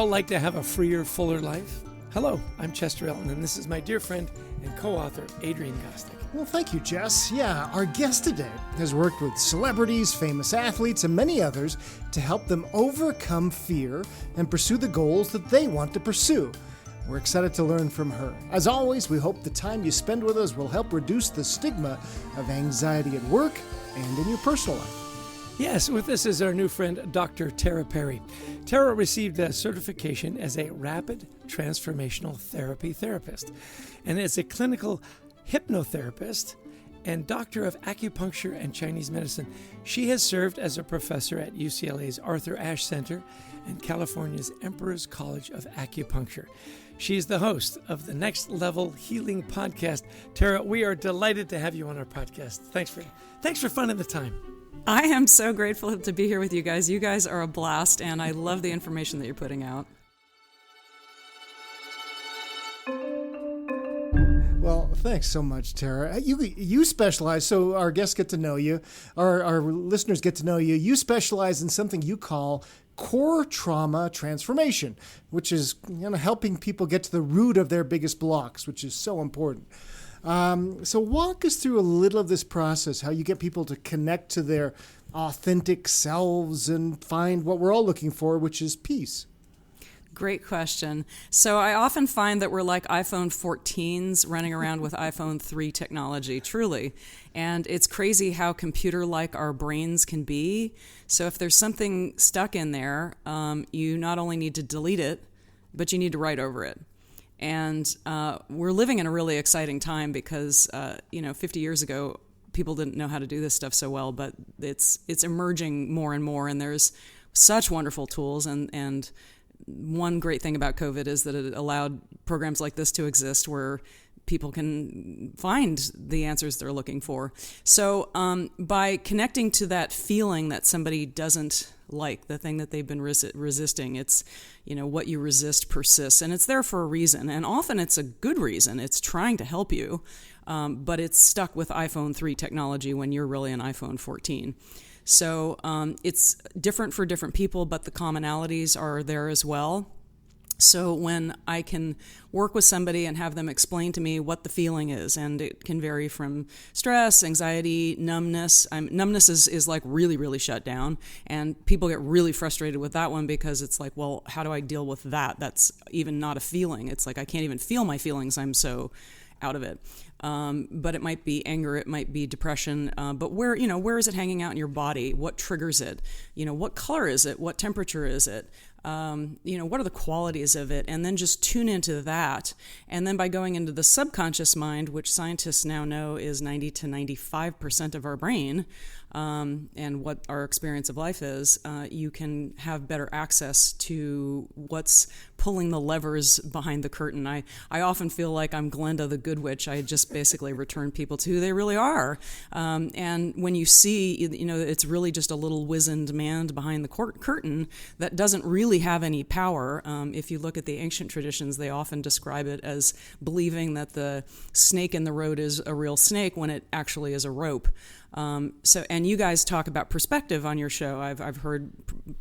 all like to have a freer, fuller life? Hello, I'm Chester Elton, and this is my dear friend and co-author, Adrian Gostick. Well, thank you, Jess. Yeah, our guest today has worked with celebrities, famous athletes, and many others to help them overcome fear and pursue the goals that they want to pursue. We're excited to learn from her. As always, we hope the time you spend with us will help reduce the stigma of anxiety at work and in your personal life. Yes, with us is our new friend, Dr. Tara Perry. Tara received a certification as a rapid transformational therapy therapist and as a clinical hypnotherapist and doctor of acupuncture and Chinese medicine. She has served as a professor at UCLA's Arthur Ashe Center and California's Emperor's College of Acupuncture. She is the host of the Next Level Healing podcast. Tara, we are delighted to have you on our podcast. Thanks for finding the time. I am so grateful to be here with you guys. You guys are a blast, and I love the information that you're putting out. Well, thanks so much, Tara. You specialize, so our guests get to know you, our listeners get to know you. You specialize in something you call core trauma transformation, which is helping people get to the root of their biggest blocks, which is so important. So walk us through a little of this process, how you get people to connect to their authentic selves and find what we're all looking for, which is peace. Great question. So I often find that we're like iPhone 14s running around with iPhone 3 technology, truly. And it's crazy how computer-like our brains can be. So if there's something stuck in there, you not only need to delete it, but you need to write over it. And we're living in a really exciting time because, 50 years ago, people didn't know how to do this stuff so well, but it's emerging more and more, and there's such wonderful tools. And one great thing about COVID is that it allowed programs like this to exist where people can find the answers they're looking for. So by connecting to that feeling that somebody doesn't like, the thing that they've been resisting, it's, what you resist persists, and it's there for a reason. And often it's a good reason. It's trying to help you, but it's stuck with iPhone 3 technology when you're really an iPhone 14. So it's different for different people, but the commonalities are there as well. So when I can work with somebody and have them explain to me what the feeling is, and it can vary from stress, anxiety, numbness. Numbness is like really, really shut down, and people get really frustrated with that one because it's like, well, how do I deal with that? That's even not a feeling. It's like I can't even feel my feelings. I'm so out of it. But it might be anger, it might be depression, but where is it hanging out in your body? What triggers it? What color is it? What temperature is it? What are the qualities of it? And then just tune into that. And then by going into the subconscious mind, which scientists now know is 90 to 95% of our brain, and what our experience of life is, you can have better access to what's pulling the levers behind the curtain. I often feel like I'm Glenda the Good Witch. I just basically return people to who they really are. And when you see, it's really just a little wizened man behind the curtain that doesn't really have any power. If you look at the ancient traditions, they often describe it as believing that the snake in the road is a real snake when it actually is a rope. And you guys talk about perspective on your show. I've heard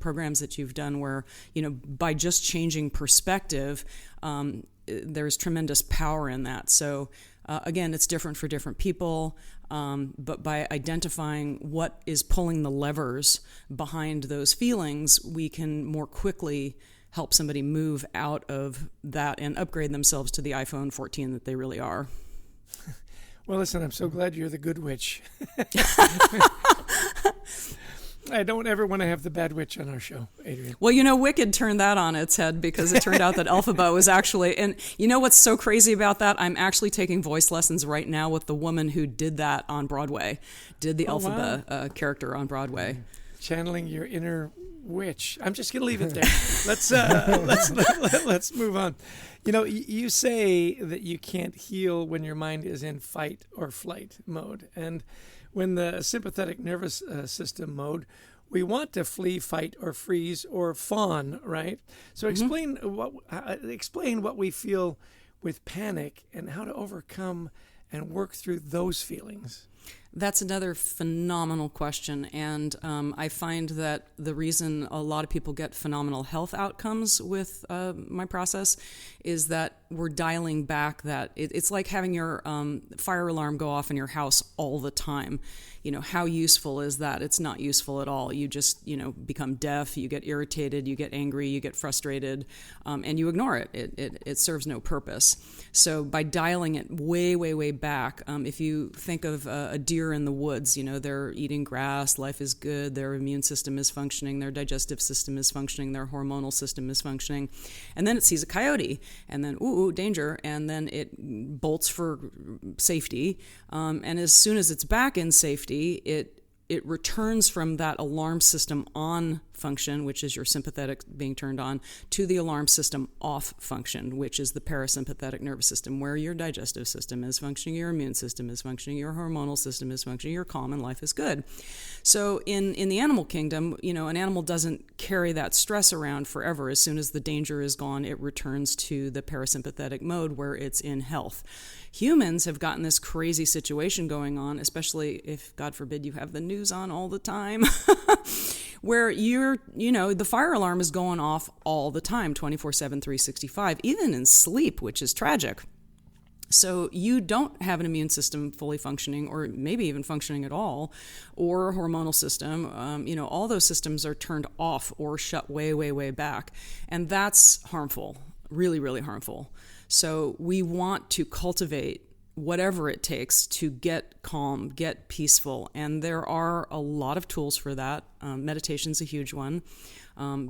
programs that you've done where, by just changing perspective, there's tremendous power in that. So again, it's different for different people, but by identifying what is pulling the levers behind those feelings, we can more quickly help somebody move out of that and upgrade themselves to the iPhone 14 that they really are. Well, listen, I'm so glad you're the good witch. I don't ever want to have the bad witch on our show, Adrian. Well, Wicked turned that on its head because it turned out that Elphaba was actually, and what's so crazy about that? I'm actually taking voice lessons right now with the woman who did that on Broadway, did the Elphaba character on Broadway. Channeling your inner witch. I'm just going to leave it there. Let's move on. You say that you can't heal when your mind is in fight or flight mode, and when the sympathetic nervous system mode, we want to flee, fight, or freeze, or fawn, right? So explain what we feel with panic and how to overcome and work through those feelings? That's another phenomenal question. And I find that the reason a lot of people get phenomenal health outcomes with my process is that we're dialing back that. It's like having your fire alarm go off in your house all the time. How useful is that? It's not useful at all. You just, become deaf, you get irritated, you get angry, you get frustrated, and you ignore it. It serves no purpose. So by dialing it way, way, way back, if you think of a deer in the woods, they're eating grass, life is good, their immune system is functioning, their digestive system is functioning, their hormonal system is functioning. And then it sees a coyote, and then, ooh, danger, and then it bolts for safety. And as soon as it's back in safety, it returns from that alarm system on function, which is your sympathetic being turned on, to the alarm system off function, which is the parasympathetic nervous system, where your digestive system is functioning, your immune system is functioning, your hormonal system is functioning, you're calm, and life is good. So in the animal kingdom, an animal doesn't carry that stress around forever. As soon as the danger is gone, it returns to the parasympathetic mode where it's in health. Humans have gotten this crazy situation going on, especially if, God forbid, you have the news on all the time, where the fire alarm is going off all the time, 24/7, 365, even in sleep, which is tragic. So you don't have an immune system fully functioning, or maybe even functioning at all, or a hormonal system. All those systems are turned off or shut way, way, way back. And that's harmful, really, really harmful. So we want to cultivate whatever it takes to get calm, get peaceful. And there are a lot of tools for that. Meditation's a huge one.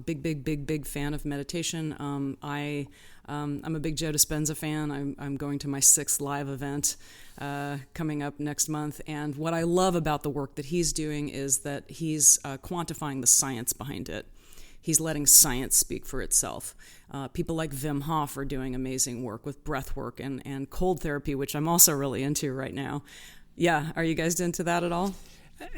Big fan of meditation. I'm a big Joe Dispenza fan. I'm going to my 6th live event coming up next month. And what I love about the work that he's doing is that he's quantifying the science behind it. He's letting science speak for itself. People like Wim Hof are doing amazing work with breath work and cold therapy, which I'm also really into right now. Yeah, are you guys into that at all?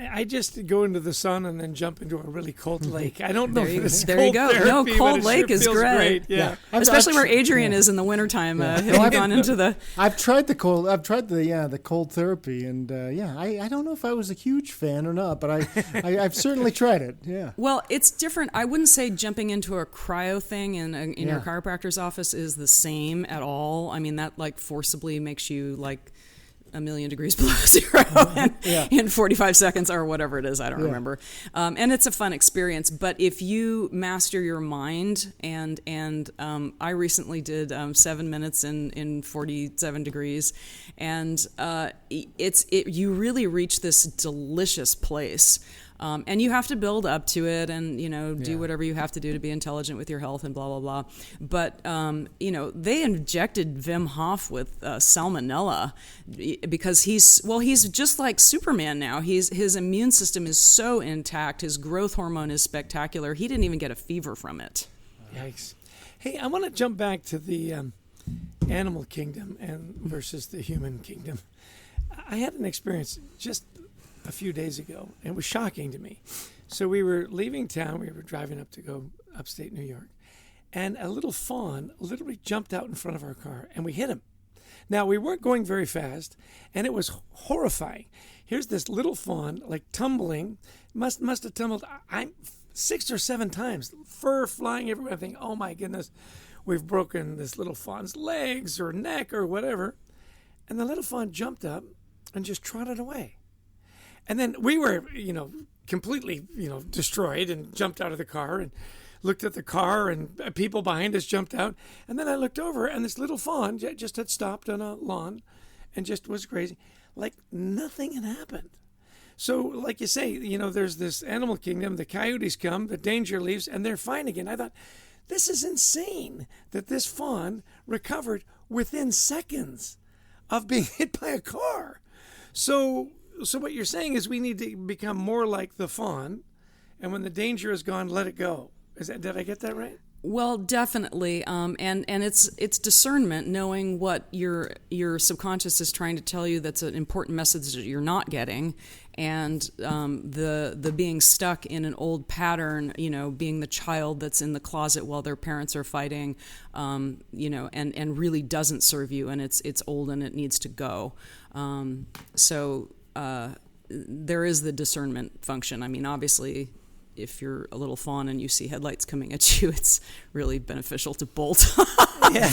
I just go into the sun and then jump into a really cold lake. I don't know if it's there cold you go. therapy, No, cold but lake it is sure feels great. Yeah. Especially where Adrian is in the wintertime, hitting on into the... I've tried the cold therapy, and I don't know if I was a huge fan or not, but I've certainly tried it. Yeah. Well, it's different. I wouldn't say jumping into a cryo thing in your chiropractor's office is the same at all. I mean, that forcibly makes you 1,000,000 degrees below zero in 45 seconds or whatever it is. I don't remember. And it's a fun experience. But if you master your mind, and I recently did 7 minutes in 47 degrees, and you really reach this delicious place. And you have to build up to it and, do whatever you have to do to be intelligent with your health and blah, blah, blah. But, they injected Wim Hof with salmonella because he's just like Superman now. His immune system is so intact. His growth hormone is spectacular. He didn't even get a fever from it. Yikes. Hey, I want to jump back to the animal kingdom versus the human kingdom. I had an experience just a few days ago, and it was shocking to me. So we were leaving town, we were driving up to go upstate New York, and a little fawn literally jumped out in front of our car, and we hit him. Now, we weren't going very fast, and it was horrifying. Here's this little fawn, tumbling, must have tumbled 6 or 7 times, fur flying everywhere. I think, oh my goodness, we've broken this little fawn's legs or neck or whatever. And the little fawn jumped up and just trotted away. And then we were, completely, destroyed, and jumped out of the car and looked at the car, and people behind us jumped out. And then I looked over, and this little fawn just had stopped on a lawn and just was crazy. Like nothing had happened. So like you say, there's this animal kingdom, the coyotes come, the danger leaves, and they're fine again. I thought, this is insane that this fawn recovered within seconds of being hit by a car. So what you're saying is we need to become more like the fawn, and when the danger is gone, let it go. Did I get that right? Well, definitely, and it's discernment, knowing what your subconscious is trying to tell you. That's an important message that you're not getting, and the being stuck in an old pattern, being the child that's in the closet while their parents are fighting, and really doesn't serve you, and it's old and it needs to go. So there is the discernment function. I mean, obviously, if you're a little fawn and you see headlights coming at you, it's really beneficial to bolt Yeah.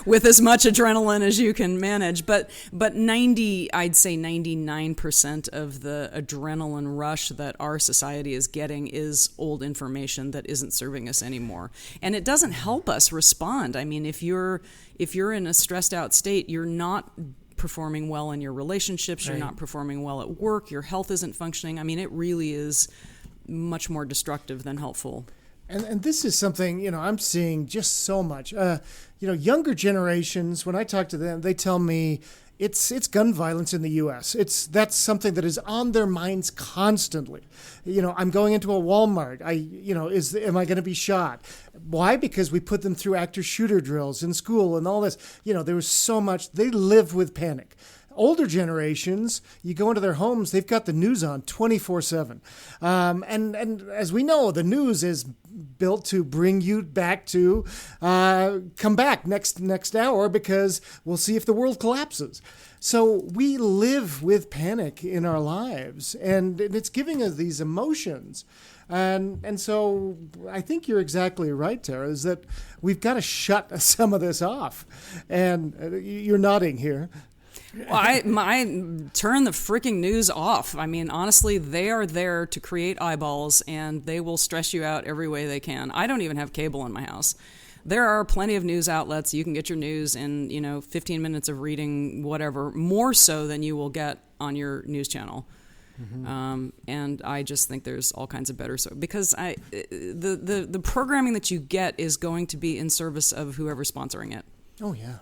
with as much adrenaline as you can manage. But I'd say 99% of the adrenaline rush that our society is getting is old information that isn't serving us anymore. And it doesn't help us respond. I mean, if you're in a stressed out state, you're not performing well in your relationships, you're not performing well at work, your health isn't functioning. I mean, it really is much more destructive than helpful. And this is something, I'm seeing just so much. Younger generations, when I talk to them, they tell me it's gun violence in the U.S. That's something that is on their minds constantly. I'm going into a Walmart. Am I going to be shot? Why? Because we put them through active shooter drills in school and all this. There was so much. They live with panic. Older generations, you go into their homes, they've got the news on 24/7. And as we know, the news is built to bring you back to come back next hour because we'll see if the world collapses. So we live with panic in our lives, and it's giving us these emotions. And so I think you're exactly right, Tara, is that we've got to shut some of this off. And you're nodding here. Well, I turn the freaking news off. I mean, honestly, they are there to create eyeballs, and they will stress you out every way they can. I don't even have cable in my house. There are plenty of news outlets. You can get your news in 15 minutes of reading whatever, more so than you will get on your news channel. Mm-hmm. And I just think there's all kinds of better, because the programming that you get is going to be in service of whoever's sponsoring it. Oh yeah.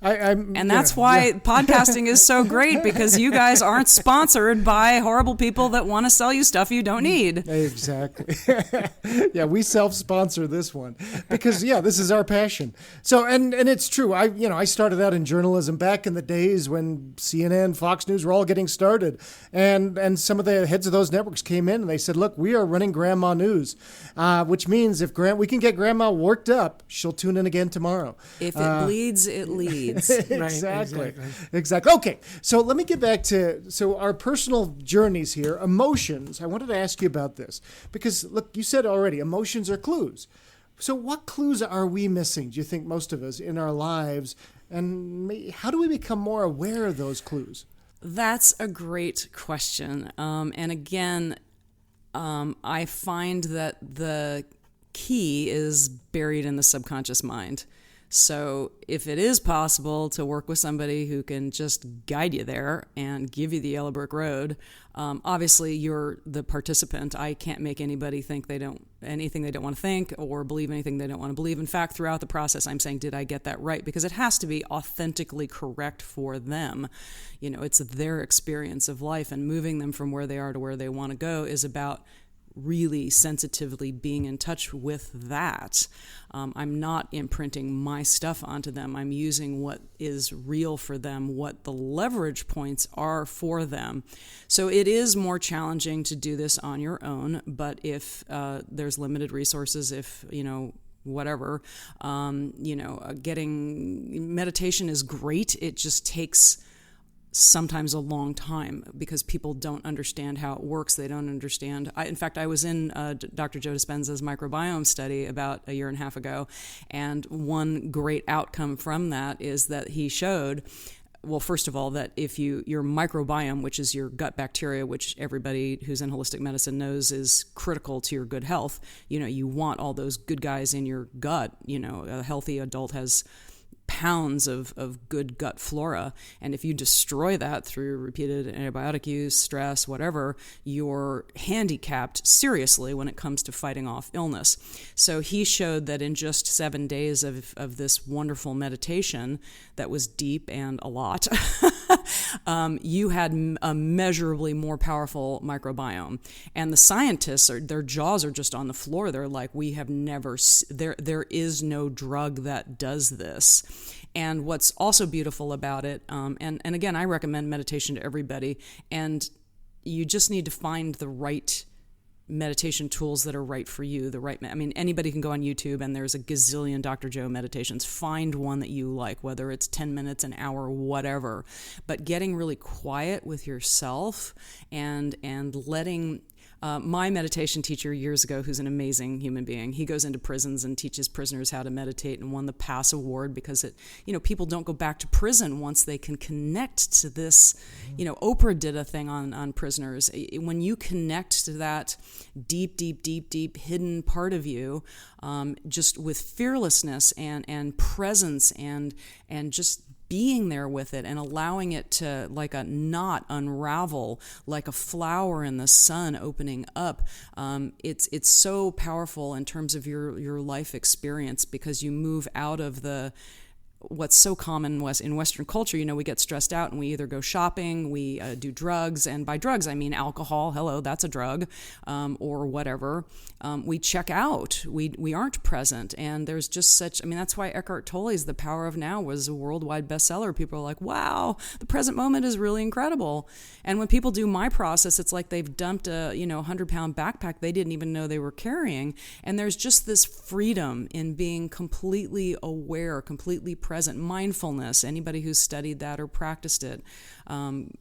And that's why podcasting is so great, because you guys aren't sponsored by horrible people that want to sell you stuff you don't need. Exactly. Yeah, we self-sponsor this one because this is our passion. So and it's true. I started out in journalism back in the days when CNN, Fox News were all getting started, and some of the heads of those networks came in and they said, "Look, we are running Grandma News, which means if we can get Grandma worked up, she'll tune in again tomorrow. If it bleeds, it leads." Exactly. Okay, so let me get back to our personal journeys here. Emotions. I wanted to ask you about this because, look, you said already, emotions are clues. So what clues are we missing, do you think, most of us, in our lives? And how do we become more aware of those clues? That's a great question. And again, I find that the key is buried in the subconscious mind. So if it is possible to work with somebody who can just guide you there and give you the yellow brick road, obviously you're the participant. I can't make anybody think anything they don't want to think or believe anything they don't want to believe. In fact, throughout the process, I'm saying, did I get that right? Because it has to be authentically correct for them. It's their experience of life, and moving them from where they are to where they want to go is about really sensitively being in touch with that. I'm not imprinting my stuff onto them. I'm using what is real for them, what the leverage points are for them. So it is more challenging to do this on your own, but if there's limited resources, whatever, getting meditation is great. It just takes sometimes a long time because people don't understand how it works. They don't understand. In fact, I was in Dr. Joe Dispenza's microbiome study about a year and a half ago, and one great outcome from that is that he showed, well, first of all, that if your microbiome, which is your gut bacteria, which everybody who's in holistic medicine knows is critical to your good health, you want all those good guys in your gut. A healthy adult has pounds of good gut flora, and if you destroy that through repeated antibiotic use, stress, whatever, you're handicapped seriously when it comes to fighting off illness. So he showed that in just 7 days of this wonderful meditation that was deep and a lot, you had a measurably more powerful microbiome. And the scientists, their jaws are just on the floor. They're like, we have never, there is no drug that does this. And what's also beautiful about it, and again, I recommend meditation to everybody, and you just need to find the right meditation tools that are right for you. Anybody can go on YouTube and there's a gazillion Dr. Joe meditations. Find one that you like, whether it's 10 minutes, an hour, whatever. But getting really quiet with yourself and letting... my meditation teacher years ago, who's an amazing human being, he goes into prisons and teaches prisoners how to meditate and won the Pass Award because people don't go back to prison once they can connect to this. Oprah did a thing on prisoners. When you connect to that deep hidden part of you, just with fearlessness and presence and just being there with it and allowing it to, like a knot, unravel, like a flower in the sun opening up. It's so powerful in terms of your life experience, because you move out of what's so common in Western culture. We get stressed out and we either go shopping, we do drugs, and by drugs I mean alcohol. Hello, that's a drug, or whatever. We check out. We aren't present, and there's just such. That's why Eckhart Tolle's The Power of Now was a worldwide bestseller. People are like, wow, the present moment is really incredible. And when people do my process, it's like they've dumped a 100-pound backpack they didn't even know they were carrying, and there's just this freedom in being completely aware, completely present. Mindfulness, anybody who's studied that or practiced it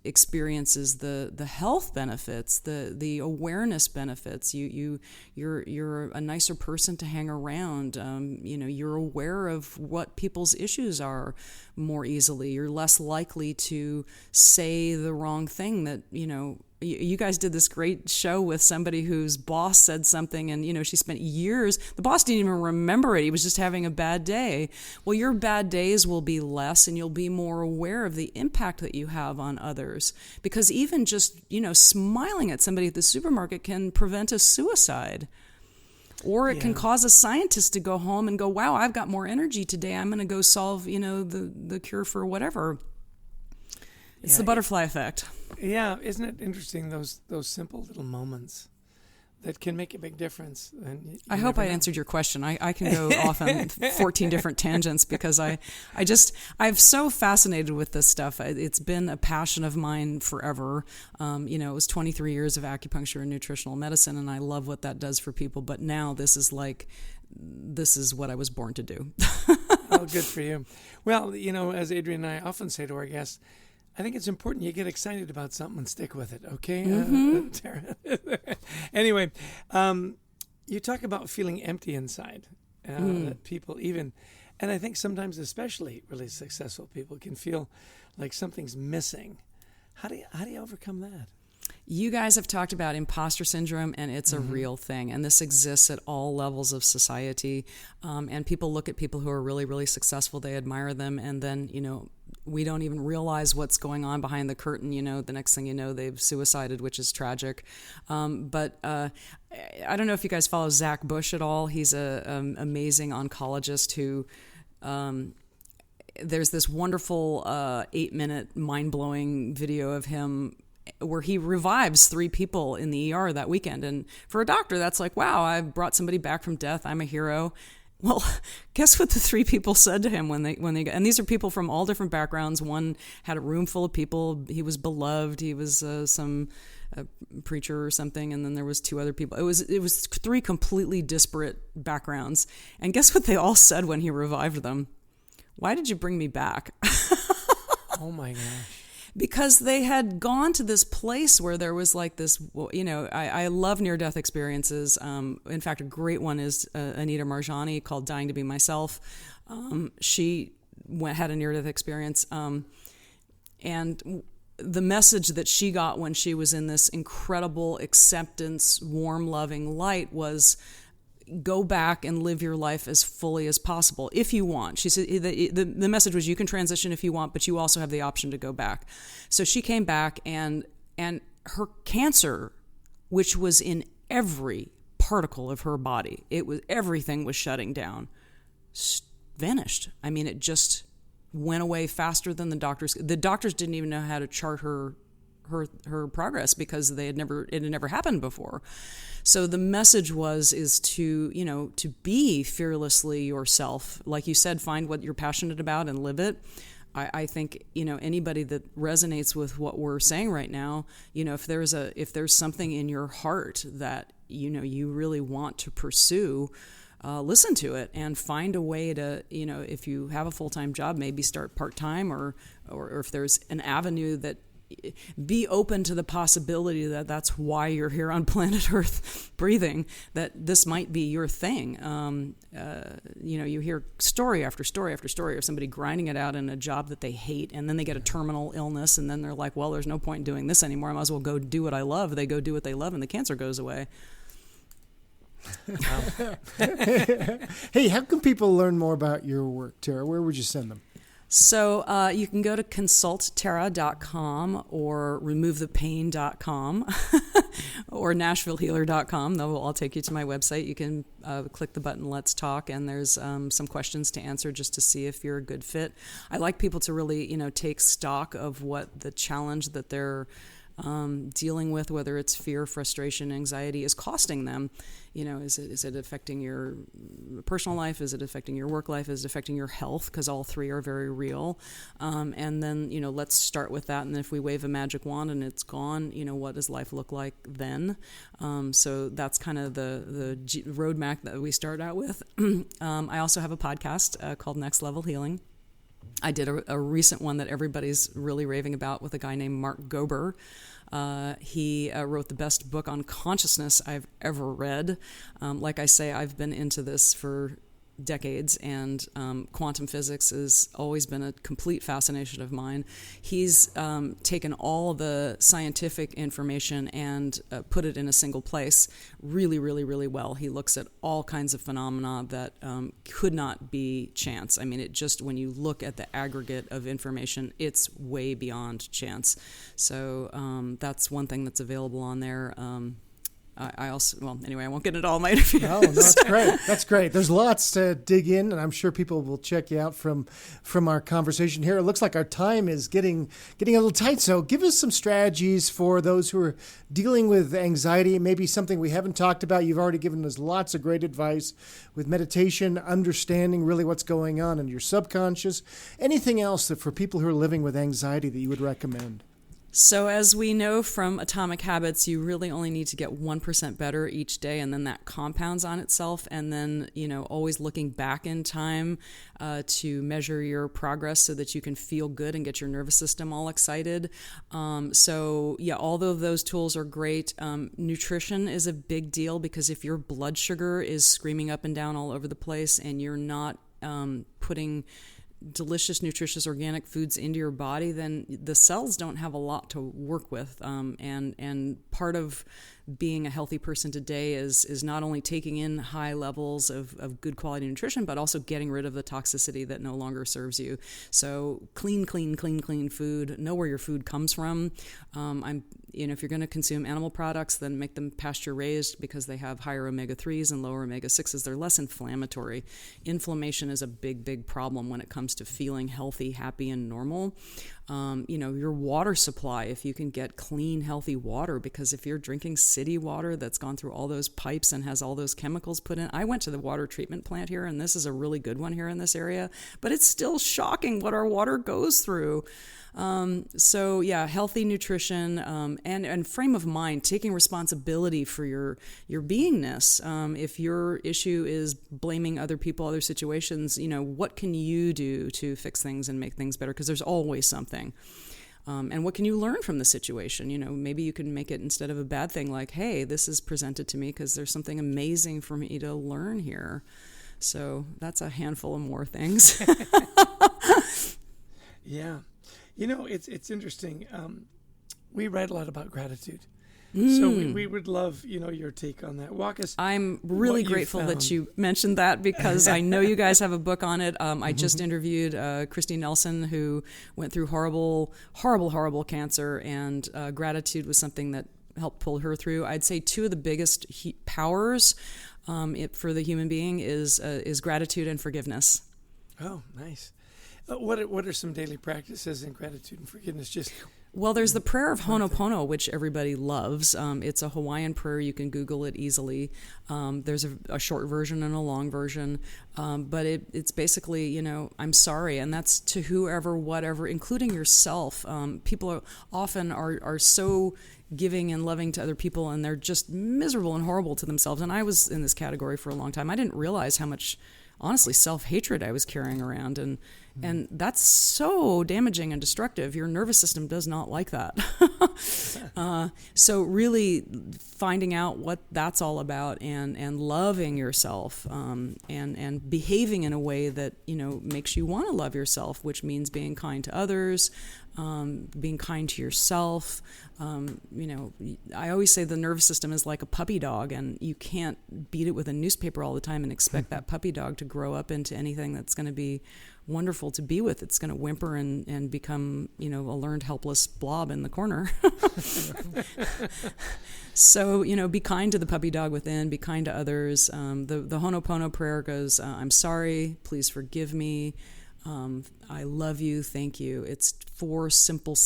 experiences the health benefits, the awareness benefits. You're a nicer person to hang around. You're aware of what people's issues are more easily. You're less likely to say the wrong thing that you guys did this great show with somebody whose boss said something, and she spent years, the boss didn't even remember it. He was just having a bad day. Well, your bad days will be less, and you'll be more aware of the impact that you have on others, because even just smiling at somebody at the supermarket can prevent a suicide. Or it can cause a scientist to go home and go, wow, I've got more energy today, I'm going to go solve the cure for whatever. It's the butterfly effect. Yeah, isn't it interesting, those simple little moments that can make a big difference? And I hope I answered your question. I can go off on 14 different tangents because I'm so fascinated with this stuff. It's been a passion of mine forever. It was 23 years of acupuncture and nutritional medicine, and I love what that does for people. But now this is what I was born to do. Oh, good for you. Well, as Adrienne and I often say to our guests, I think it's important you get excited about something and stick with it, okay, Tara? Anyway, you talk about feeling empty inside. That people and I think sometimes especially really successful people can feel like something's missing. How do you overcome that? You guys have talked about imposter syndrome, and it's a real thing, and this exists at all levels of society. And people look at people who are really, really successful, they admire them, and then, we don't even realize what's going on behind the curtain. The next thing you know, they've suicided, which is tragic. But I don't know if you guys follow Zach Bush at all. He's an amazing oncologist who... there's this wonderful 8-minute mind-blowing video of him where he revives 3 people in the ER that weekend. And for a doctor, that's like, wow, I brought somebody back from death. I'm a hero. Well, guess what the 3 people said to him when they and these are people from all different backgrounds. One had a room full of people. He was beloved. He was some preacher or something, and then there was 2 other people. It was 3 completely disparate backgrounds. And guess what they all said when he revived them? Why did you bring me back? Oh my gosh. Because they had gone to this place where there was like this, I love near-death experiences. In fact, a great one is Anita Marjani called Dying to Be Myself. She had a near-death experience. And the message that she got when she was in this incredible acceptance, warm, loving light was, go back and live your life as fully as possible if you want. She said the message was, you can transition if you want, but you also have the option to go back. So she came back, and her cancer, which was in every particle of her body, everything was shutting down, vanished. It just went away faster than the doctors. The doctors didn't even know how to chart her progress because it had never happened before. So the message is to be fearlessly yourself. Like you said, find what you're passionate about and live it. I think, anybody that resonates with what we're saying right now, if there's something in your heart that, you really want to pursue, listen to it and find a way to, if you have a full-time job, maybe start part-time or if there's an avenue that, be open to the possibility that that's why you're here on planet Earth breathing, that this might be your thing. You hear story after story after story of somebody grinding it out in a job that they hate, and then they get a terminal illness, and then they're like, well, there's no point in doing this anymore. I might as well go do what I love. They go do what they love, and the cancer goes away. Hey, how can people learn more about your work, Tara? Where would you send them? So you can go to consulttara.com or removethepain.com or nashvillehealer.com. They'll all take you to my website. You can click the button Let's Talk, and there's some questions to answer just to see if you're a good fit. I like people to really, take stock of what the challenge that they're dealing with, whether it's fear, frustration, anxiety, is costing them. Is it affecting your personal life? Is it affecting your work life? Is it affecting your health? Because all three are very real. And then, let's start with that. And if we wave a magic wand and it's gone, what does life look like then? So that's kind of the roadmap that we start out with. I also have a podcast called Next Level Healing. I did a recent one that everybody's really raving about with a guy named Mark Gober. He wrote the best book on consciousness I've ever read. Like I say, I've been into this for decades, and quantum physics has always been a complete fascination of mine. He's taken all the scientific information and put it in a single place really, really, really well. He looks at all kinds of phenomena that could not be chance. I mean, when you look at the aggregate of information, it's way beyond chance. So that's one thing that's available on there. I won't get into all my interviews. No, that's great. That's great. There's lots to dig in, and I'm sure people will check you out from our conversation here. It looks like our time is getting a little tight, so give us some strategies for those who are dealing with anxiety, maybe something we haven't talked about. You've already given us lots of great advice with meditation, understanding really what's going on in your subconscious. Anything else that for people who are living with anxiety that you would recommend? So as we know from Atomic Habits, you really only need to get 1% better each day, and then that compounds on itself. And then, always looking back in time to measure your progress so that you can feel good and get your nervous system all excited. Although those tools are great, nutrition is a big deal, because if your blood sugar is screaming up and down all over the place and you're not putting delicious, nutritious, organic foods into your body, then the cells don't have a lot to work with. And part of being a healthy person today is not only taking in high levels of good quality nutrition, but also getting rid of the toxicity that no longer serves you. So clean food. Know where your food comes from. If you're going to consume animal products, then make them pasture raised, because they have higher omega-3s and lower omega-6s. They're less inflammatory. Inflammation is a big problem when it comes to feeling healthy, happy, and normal. Your water supply, if you can get clean, healthy water, because if you're drinking city water that's gone through all those pipes and has all those chemicals put in. I went to the water treatment plant here, and this is a really good one here in this area, but it's still shocking what our water goes through. Healthy nutrition, and frame of mind, taking responsibility for your beingness. If your issue is blaming other people, other situations, what can you do to fix things and make things better? Because there's always something. And what can you learn from the situation? Maybe you can make it, instead of a bad thing, like, hey, this is presented to me because there's something amazing for me to learn here. So that's a handful of more things. Yeah. It's interesting. We write a lot about gratitude. So we would love, your take on that. Walk us. I'm really grateful that you mentioned that, because I know you guys have a book on it. I just interviewed Christy Nelson, who went through horrible cancer, and gratitude was something that helped pull her through. I'd say two of the biggest powers for the human being is gratitude and forgiveness. Oh, nice. What are some daily practices in gratitude and forgiveness? Just Well, there's the prayer of Ho'oponopono, which everybody loves. It's a Hawaiian prayer. You can Google it easily. There's a short version and a long version. But it's basically, I'm sorry. And that's to whoever, whatever, including yourself. People often are so giving and loving to other people, and they're just miserable and horrible to themselves. And I was in this category for a long time. I didn't realize how much, honestly, self-hatred I was carrying around. And that's so damaging and destructive. Your nervous system does not like that. So really finding out what that's all about and loving yourself and behaving in a way that, makes you want to love yourself, which means being kind to others, being kind to yourself. I always say the nervous system is like a puppy dog, and you can't beat it with a newspaper all the time and expect that puppy dog to grow up into anything that's going to be wonderful to be with. It's going to whimper and become, a learned helpless blob in the corner. So, be kind to the puppy dog within, be kind to others. The Ho'oponopono prayer goes, I'm sorry, please forgive me. I love you, thank you. It's 4 simple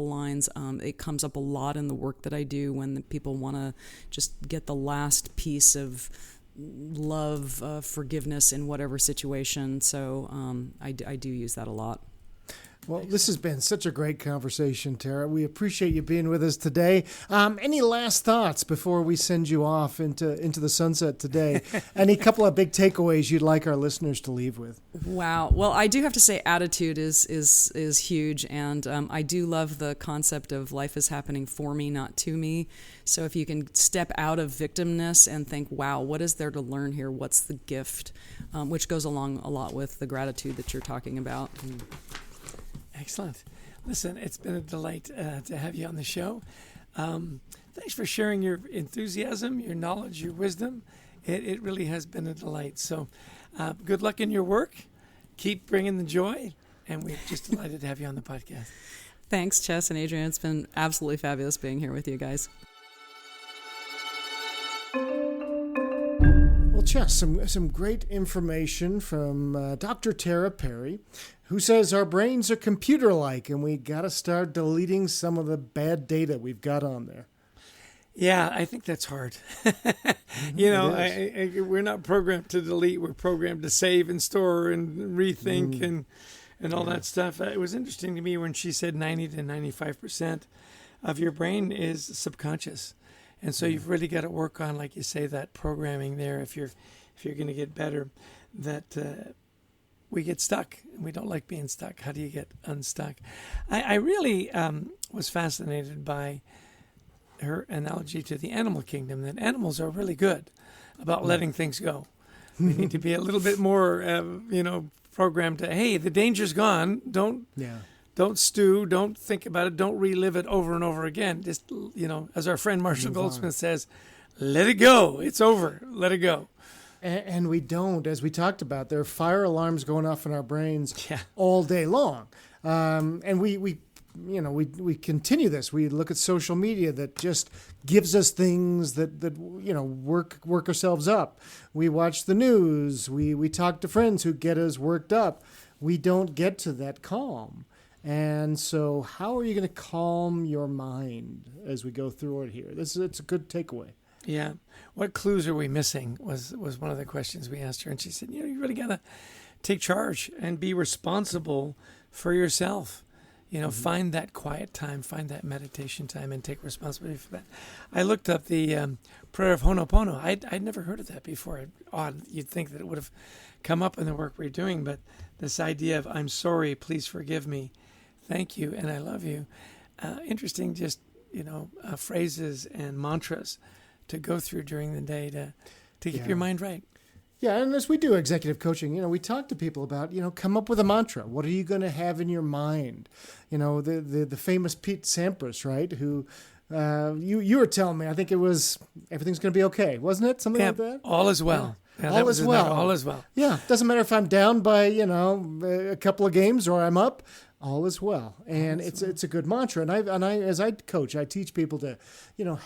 lines. It comes up a lot in the work that I do when the people want to just get the last piece of love, forgiveness in whatever situation. So I do use that a lot. Well, this has been such a great conversation, Tara. We appreciate you being with us today. Any last thoughts before we send you off into the sunset today? Any couple of big takeaways you'd like our listeners to leave with? Wow. Well, I do have to say attitude is huge, and I do love the concept of life is happening for me, not to me. So if you can step out of victimness and think, wow, what is there to learn here? What's the gift? Which goes along a lot with the gratitude that you're talking about. Excellent. Listen, it's been a delight to have you on the show. Thanks for sharing your enthusiasm, your knowledge, your wisdom. It really has been a delight. So good luck in your work. Keep bringing the joy. And we're just delighted to have you on the podcast. Thanks, Chess and Adrian. It's been absolutely fabulous being here with you guys. Well, Chess, some great information from Dr. Tara Perry, who says our brains are computer-like and we got to start deleting some of the bad data we've got on there. Yeah, I think that's hard. We're not programmed to delete. We're programmed to save and store and rethink and all that stuff. It was interesting to me when she said 90 to 95% of your brain is subconscious. And so you've really got to work on, like you say, that programming there if you're going to get better, that we get stuck. We don't like being stuck. How do you get unstuck? I really was fascinated by her analogy to the animal kingdom, that animals are really good about letting things go. We need to be a little bit more, programmed to, hey, the danger's gone. Don't stew. Don't think about it. Don't relive it over and over again. Just, as our friend Marshall Goldsmith says, let it go. It's over. Let it go. And we don't, as we talked about, there are fire alarms going off in our brains all day long. And we continue this. We look at social media that just gives us things that work ourselves up. We watch the news. We talk to friends who get us worked up. We don't get to that calm. And so how are you going to calm your mind as we go through it here? It's a good takeaway. Yeah. What clues are we missing was one of the questions we asked her. And she said, you really got to take charge and be responsible for yourself. Find that quiet time, find that meditation time, and take responsibility for that. I looked up the prayer of Ho'oponopono. I'd never heard of that before. Odd. You'd think that it would have come up in the work we're doing, but this idea of I'm sorry, please forgive me, thank you, and I love you. Interesting, just phrases and mantras to go through during the day to keep your mind right. Yeah, and as we do executive coaching, we talk to people about, come up with a mantra. What are you going to have in your mind? The famous Pete Sampras, right? Who you were telling me, I think it was everything's going to be okay, wasn't it? Something like that. All is well. Yeah, all is well. All is well. Yeah, doesn't matter if I'm down by a couple of games or I'm up. All is well, and it's a good mantra. And I as I coach, I teach people to,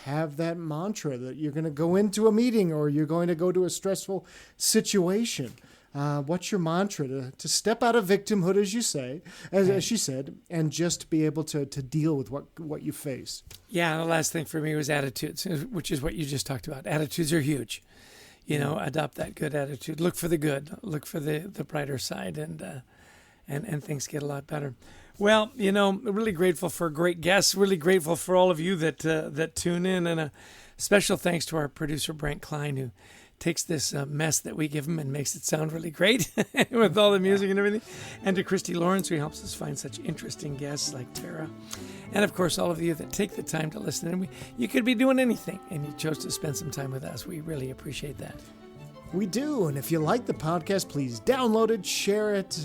have that mantra that you're going to go into a meeting or you're going to go to a stressful situation. what's your mantra to step out of victimhood, as you say, as she said, and just be able to deal with what you face? Yeah, the last thing for me was attitudes, which is what you just talked about. Attitudes are huge. Adopt that good attitude. Look for the good. Look for the brighter side, and things get a lot better. Well, really grateful for great guests. Really grateful for all of you that tune in, and a special thanks to our producer Brent Klein, who takes this mess that we give him and makes it sound really great with all the music and everything. And to Christy Lawrence, who helps us find such interesting guests like Tara. And of course, all of you that take the time to listen. And you could be doing anything, and you chose to spend some time with us. We really appreciate that. We do, and if you like the podcast, please download it, share it,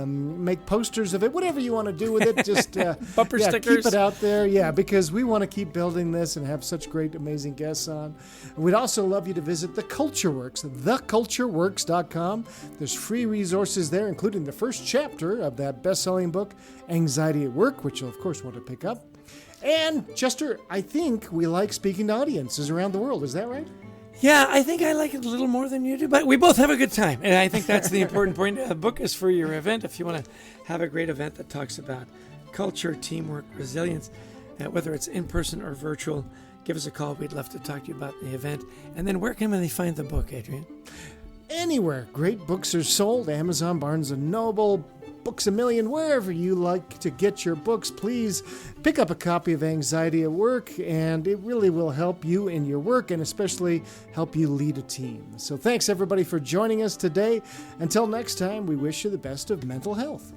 make posters of it, whatever you want to do with it. Just bumper stickers. Keep it out there, because we want to keep building this and have such great, amazing guests on. We'd also love you to visit The Culture Works, thecultureworks.com. There's free resources there, including the first chapter of that best-selling book, Anxiety at Work, which you'll, of course, want to pick up. And, Chester, I think we like speaking to audiences around the world. Is that right? Yeah, I think I like it a little more than you do, but we both have a good time. And I think that's the important point. Book is for your event. If you want to have a great event that talks about culture, teamwork, resilience, whether it's in person or virtual, give us a call. We'd love to talk to you about the event. And then where can they find the book, Adrian? Anywhere great books are sold. Amazon, Barnes & Noble, Books A Million, wherever you like to get your books, please pick up a copy of Anxiety at Work, and it really will help you in your work and especially help you lead a team. So thanks everybody for joining us today. Until next time, we wish you the best of mental health.